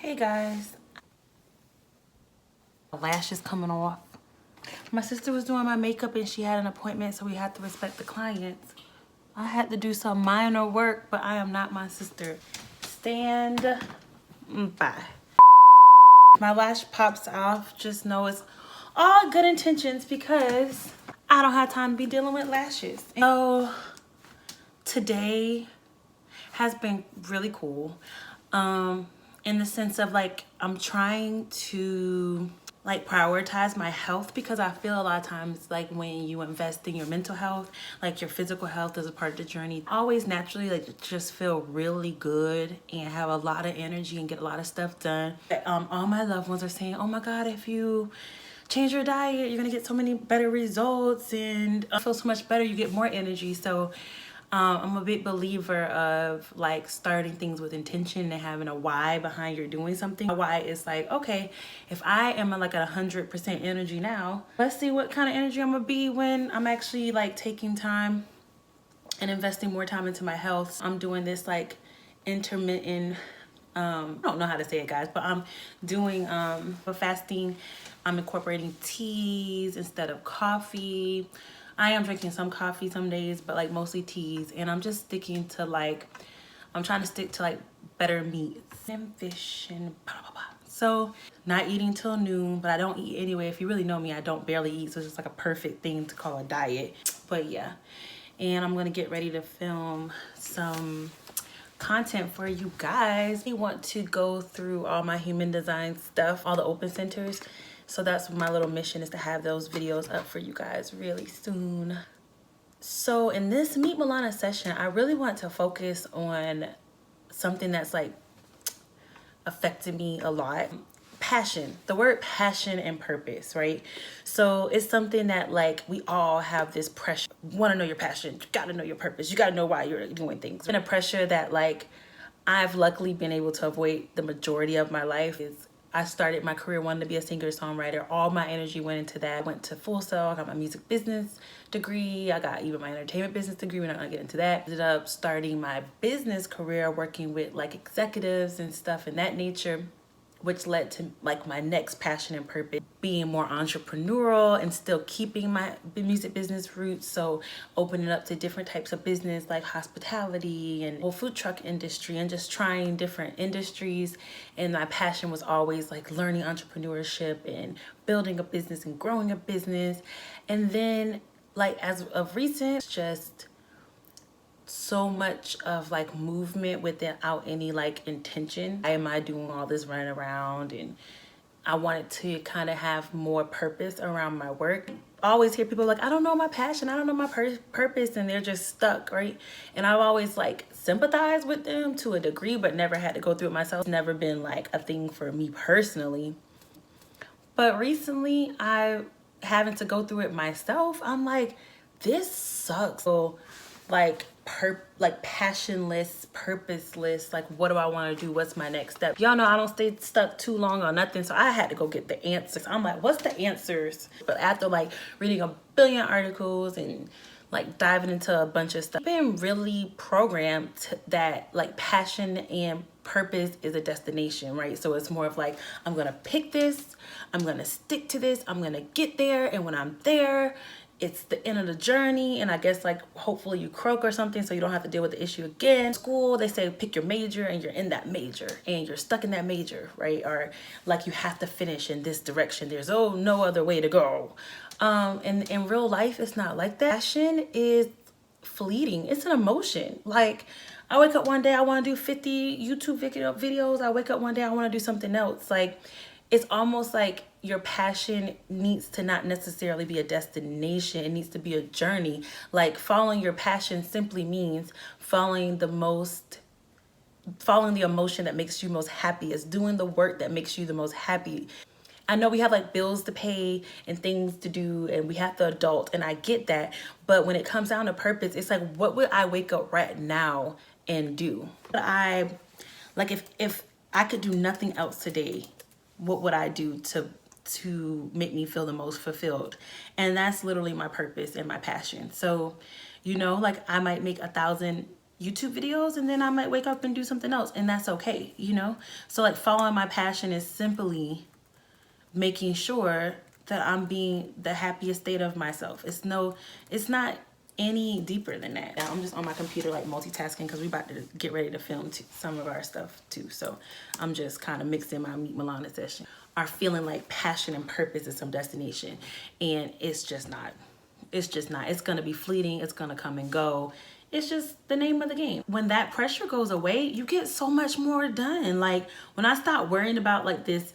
Hey guys, lashes coming off. My sister was doing my makeup and she had an appointment, so we had to respect the clients. I had to do some minor work, but I am not my sister. Stand by. My lash pops off, just know it's all good intentions because I don't have time to be dealing with lashes. So today has been really cool. In the sense of like, I'm trying to like prioritize my health, because I feel a lot of times like when you invest in your mental health, like your physical health is a part of the journey, always naturally like just feel really good and have a lot of energy and get a lot of stuff done. All my loved ones are saying, oh my God, if you change your diet, you're gonna get so many better results and feel so much better, you get more energy. So I'm a big believer of like starting things with intention and having a why behind you're doing something. A why is like, okay, if I am like at 100% energy now, let's see what kind of energy I'm gonna be when I'm actually like taking time and investing more time into my health. I'm doing this like intermittent, I don't know how to say it guys, but I'm doing for fasting. I'm incorporating teas instead of coffee. I am drinking some coffee some days, but like mostly teas. And I'm just sticking to like, I'm trying to stick to like better meats and fish and blah, blah, blah. So not eating till noon, but I don't eat anyway. If you really know me, I don't barely eat. So it's just like a perfect thing to call a diet. But yeah, and I'm gonna get ready to film some content for you guys. We want to go through all my human design stuff, all the open centers. So that's my little mission, is to have those videos up for you guys really soon. So in this Meet Malana session, I really want to focus on something that's like affected me a lot. Passion, the word passion and purpose, right? So it's something that like we all have this pressure. You want to know your passion, you got to know your purpose, you got to know why you're doing things. And a pressure that like I've luckily been able to avoid the majority of my life. Is I started my career wanting to be a singer-songwriter. All my energy went into that. I went to Full Sail, I got my music business degree. I got even my entertainment business degree. We're not gonna get into that. Ended up starting my business career working with like executives and stuff in that nature, which led to like my next passion and purpose, being more entrepreneurial and still keeping my music business roots. So opening up to different types of business like hospitality and whole food truck industry, and just trying different industries. And my passion was always like learning entrepreneurship and building a business and growing a business. And then like as of recent, just so much of like movement without any like intention. Why am I doing all this running around? And I wanted to kind of have more purpose around my work. I always hear people like, I don't know my passion, I don't know my purpose, and they're just stuck, right? And I've always like sympathized with them to a degree, but never had to go through it myself. It's never been like a thing for me personally. But recently, I having to go through it myself, I'm like, this sucks. So like passionless, purposeless, like what do I want to do? What's my next step? Y'all know I don't stay stuck too long on nothing, so I had to go get the answers. I'm like, what's the answers? But after like reading a billion articles and like diving into a bunch of stuff, I've been really programmed that like passion and purpose is a destination, right? So it's more of like, I'm gonna pick this, I'm gonna stick to this, I'm gonna get there, and when I'm there, it's the end of the journey. And I guess like hopefully you croak or something so you don't have to deal with the issue again. School, they say pick your major, and you're in that major and you're stuck in that major, right? Or like you have to finish in this direction, there's no other way to go. And in real life it's not like that. Passion is fleeting, it's an emotion. Like I wake up one day I want to do 50 YouTube videos, I wake up one day I want to do something else. Like it's almost like your passion needs to not necessarily be a destination, it needs to be a journey. Like following your passion simply means following the emotion that makes you most happy. It's doing the work that makes you the most happy. I know we have like bills to pay and things to do, and we have to adult, and I get that. But when it comes down to purpose, it's like, what would I wake up right now and do? If I could do nothing else today, what would I do to make me feel the most fulfilled? And that's literally my purpose and my passion. So, you know, like I might make $1,000 YouTube videos, and then I might wake up and do something else, and that's okay, you know? So like following my passion is simply making sure that I'm being the happiest state of myself. It's not any deeper than that. Now I'm just on my computer like multitasking because we about to get ready to film some of our stuff too. So I'm just kind of mixing my Meet Malana session. Are feeling like passion and purpose is some destination, and it's just not. It's just not. It's gonna be fleeting. It's gonna come and go. It's just the name of the game. When that pressure goes away, you get so much more done. Like when I stopped worrying about like this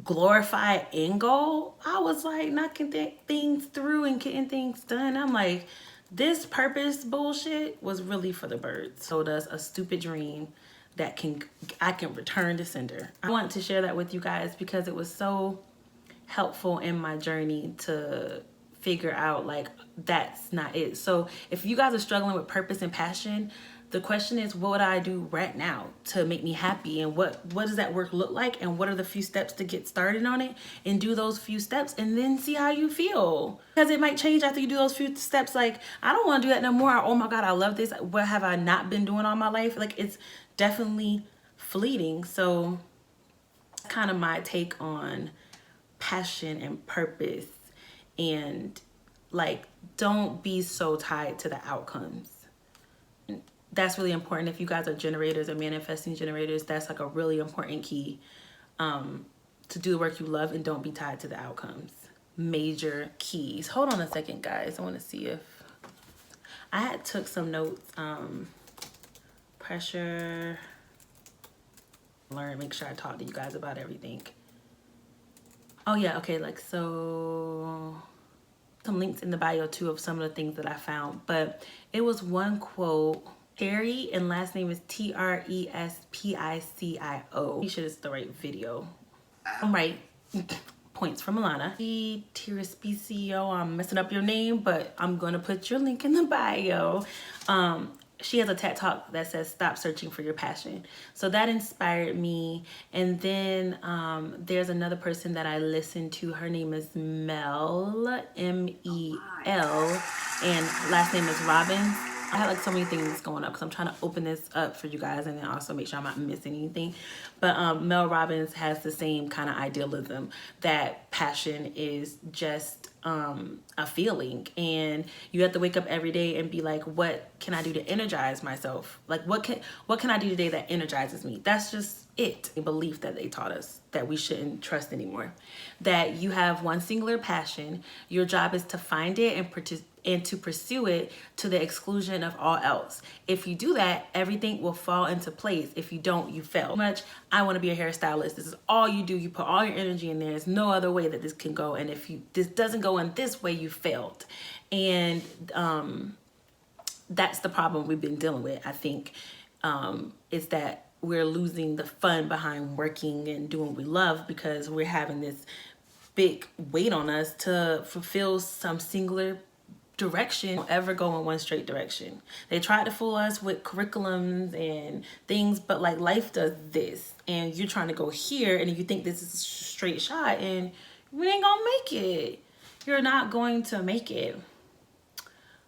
glorified end goal, I was like knocking things through and getting things done. I'm like, this purpose bullshit was really for the birds. So does a stupid dream that I can return to sender. I want to share that with you guys because it was so helpful in my journey to figure out like that's not it. So if you guys are struggling with purpose and passion, the question is, what would I do right now to make me happy? And what does that work look like? And what are the few steps to get started on it? And do those few steps and then see how you feel. Because it might change after you do those few steps. Like, I don't want to do that no more. Oh my God, I love this. What have I not been doing all my life? Like, it's definitely fleeting. So that's kind of my take on passion and purpose. And like, don't be so tied to the outcomes. That's really important. If you guys are generators or manifesting generators, that's like a really important key to do the work you love and don't be tied to the outcomes. Major keys. Hold on a second, guys. I want to see if I had took some notes. Pressure. Learn, make sure I talk to you guys about everything. Oh yeah, okay, like so some links in the bio too of some of the things that I found, but it was one quote. Terry, and last name is Trespicio. You should, it's the right video. I'm right. Points from Malana. Trespicio, I'm messing up your name, but I'm gonna put your link in the bio. She has a TED Talk that says stop searching for your passion. So that inspired me. And then there's another person that I listened to. Her name is Mel, M-E-L, and last name is Robbins. I had like so many things going up because I'm trying to open this up for you guys and then also make sure I'm not missing anything. But Mel Robbins has the same kind of idealism that passion is just a feeling, and you have to wake up every day and be like, what can I do to energize myself? Like what can I do today that energizes me? That's just it. A belief that they taught us that we shouldn't trust anymore. That you have one singular passion. Your job is to find it and to pursue it to the exclusion of all else. If you do that, everything will fall into place. If you don't, you fail. I want to be a hairstylist. This is all you do. You put all your energy in there. There's no other way that this can go. And if this doesn't go in this way, you failed. And that's the problem we've been dealing with, I think, is that we're losing the fun behind working and doing what we love because we're having this big weight on us to fulfill some singular direction. Don't ever go in one straight direction. They tried to fool us with curriculums and things, but like life does this, and you're trying to go here, and if you think this is a straight shot, and we ain't gonna make it. You're not going to make it.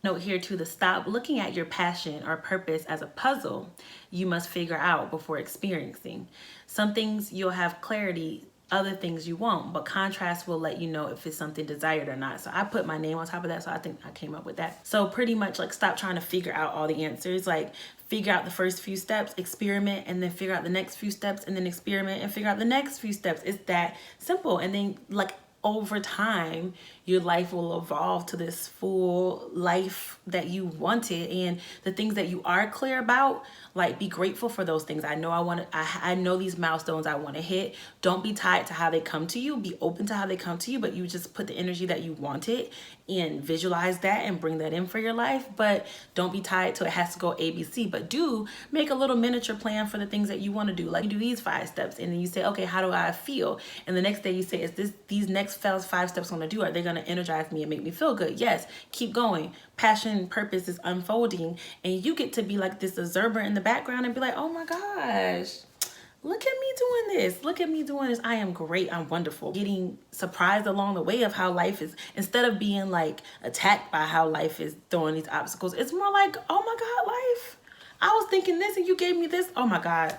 Note here too, to stop looking at your passion or purpose as a puzzle you must figure out before experiencing. Some things you'll have clarity, other things you won't, but contrast will let you know if it's something desired or not. So I put my name on top of that, so I think I came up with that. So pretty much like stop trying to figure out all the answers. Like figure out the first few steps, experiment, and then figure out the next few steps, and then experiment and figure out the next few steps. It's that simple. And then like over time, your life will evolve to this full life that you wanted. And the things that you are clear about, like be grateful for those things. I know these milestones I want to hit. Don't be tied to how they come to you. Be open to how they come to you, but you just put the energy that you wanted and visualize that and bring that in for your life. But don't be tied to it has to go ABC, but do make a little miniature plan for the things that you want to do. Like you do these 5 steps, and then you say, okay, how do I feel? And the next day you say, is these next 5 steps I'm going to do, are they going to energize me and make me feel good? Yes, keep going. Passion, purpose is unfolding, and you get to be like this observer in the background and be like, oh my gosh, look at me doing this. Look at me doing this. I am great. I'm wonderful. Getting surprised along the way of how life is, instead of being like attacked by how life is throwing these obstacles, it's more like, oh my God, life, I was thinking this and you gave me this. Oh my God.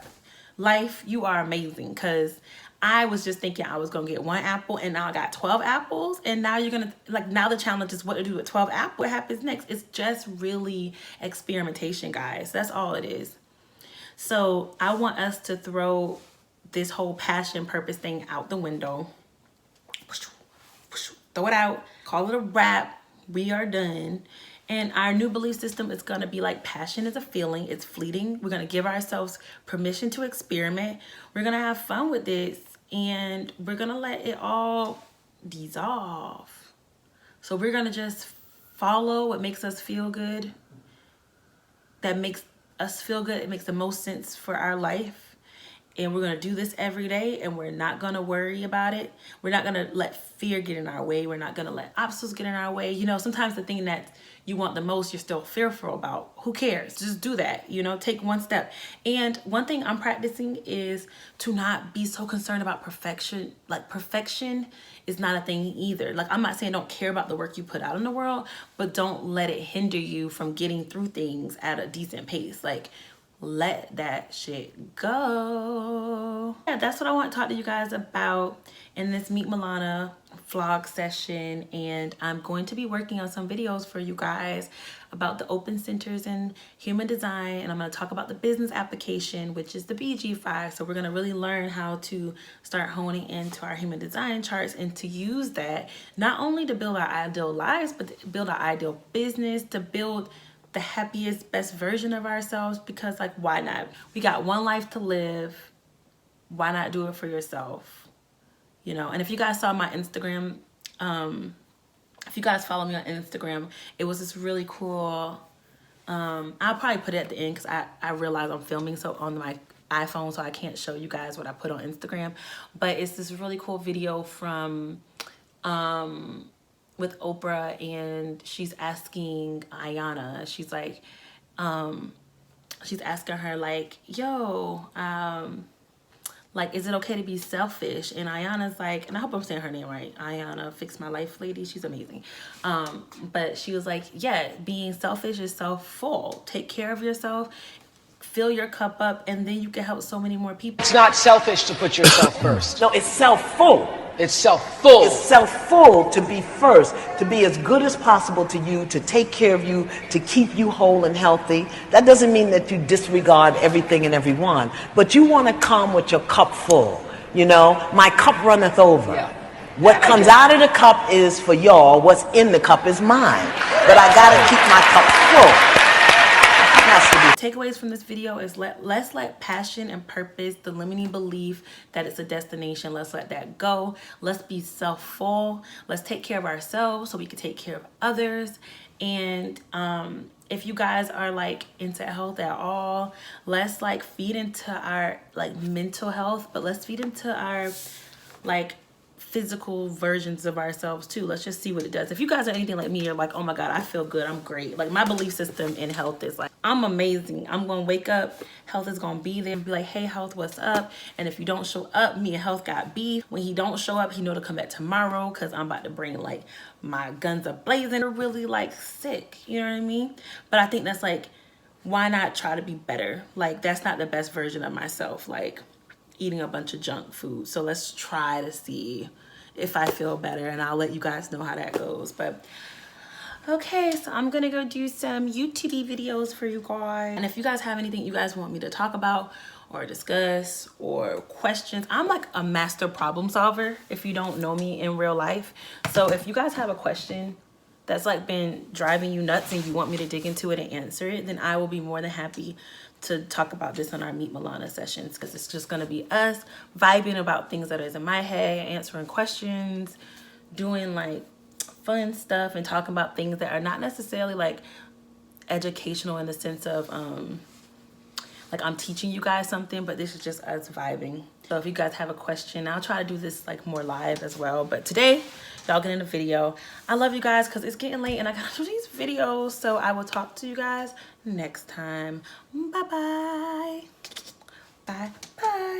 Life, you are amazing. Because I was just thinking I was going to get 1 apple and now I got 12 apples. And now you're going to, like, now the challenge is what to do with 12 apples. What happens next? It's just really experimentation, guys. That's all it is. So I want us to throw this whole passion purpose thing out the window. Throw it out. Call it a wrap. We are done. And our new belief system is going to be like, passion is a feeling. It's fleeting. We're going to give ourselves permission to experiment. We're going to have fun with this. And we're going to let it all dissolve. So we're going to just follow what makes us feel good. That makes us feel good. It makes the most sense for our life. And we're going to do this every day, and we're not going to worry about it. We're not going to let fear get in our way. We're not going to let obstacles get in our way. You know, sometimes the thing that you want the most, you're still fearful about. Who cares? Just do that. You know, take one step. And one thing I'm practicing is to not be so concerned about perfection. Like, perfection is not a thing either. Like, I'm not saying don't care about the work you put out in the world, but don't let it hinder you from getting through things at a decent pace. Like, let that shit go. Yeah, that's what I want to talk to you guys about in this Meet Malana vlog session. And I'm going to be working on some videos for you guys about the open centers in human design. And I'm going to talk about the business application, which is the BG5. So we're going to really learn how to start honing into our human design charts and to use that not only to build our ideal lives, but to build our ideal business, to build the happiest, best version of ourselves. Because, like, why not? We got one life to live. Why not do it for yourself? You know, and if you guys saw my Instagram, if you guys follow me on Instagram, it was this really cool, I'll probably put it at the end because I realize I'm filming so on my iPhone, so I can't show you guys what I put on Instagram. But it's this really cool video from with Oprah, and she's asking Ayana, she's like, she's asking her like, yo, like, is it okay to be selfish? And Ayana's like, and I hope I'm saying her name right, Ayana, Fix My Life lady, she's amazing. But she was like, yeah, being selfish is self-full. Take care of yourself, fill your cup up, and then you can help so many more people. It's not selfish to put yourself first. No, it's self-full. It's self-full. It's self-full to be first, to be as good as possible to you, to take care of you, to keep you whole and healthy. That doesn't mean that you disregard everything and everyone, but you want to come with your cup full. You know, my cup runneth over. Yeah. What comes out of the cup is for y'all. What's in the cup is mine. But I got to keep my cup full. Takeaways from this video is let's let passion and purpose, the limiting belief that it's a destination, let's let that go. Let's be self-full. Let's take care of ourselves so we can take care of others. And if you guys are like into health at all, let's like feed into our like mental health, but let's feed into our like physical versions of ourselves too. Let's just see what it does. If you guys are anything like me, you're like, oh my God, I feel good, I'm great. Like, my belief system in health is like, I'm amazing. I'm gonna wake up, health is gonna be there and be like, hey health, what's up? And if you don't show up, me and health got beef. When he don't show up, he know to come back tomorrow because I'm about to bring like my guns are blazing. They're really like sick, you know what I mean? But I think that's like, why not try to be better? Like, that's not the best version of myself, like eating a bunch of junk food. So let's try to see if I feel better, and I'll let you guys know how that goes. But okay, so I'm gonna go do some YouTube videos for you guys. And if you guys have anything you guys want me to talk about or discuss or questions, I'm like a master problem solver if you don't know me in real life. So if you guys have a question that's like been driving you nuts and you want me to dig into it and answer it, then I will be more than happy to talk about this on our Meet Malana sessions, because it's just going to be us vibing about things that is in my head, answering questions, doing like fun stuff, and talking about things that are not necessarily like educational in the sense of like I'm teaching you guys something, but this is just us vibing. So if you guys have a question, I'll try to do this like more live as well. But today, y'all get in the video. I love you guys because it's getting late and I gotta do these videos. So I will talk to you guys next time. Bye-bye. Bye-bye.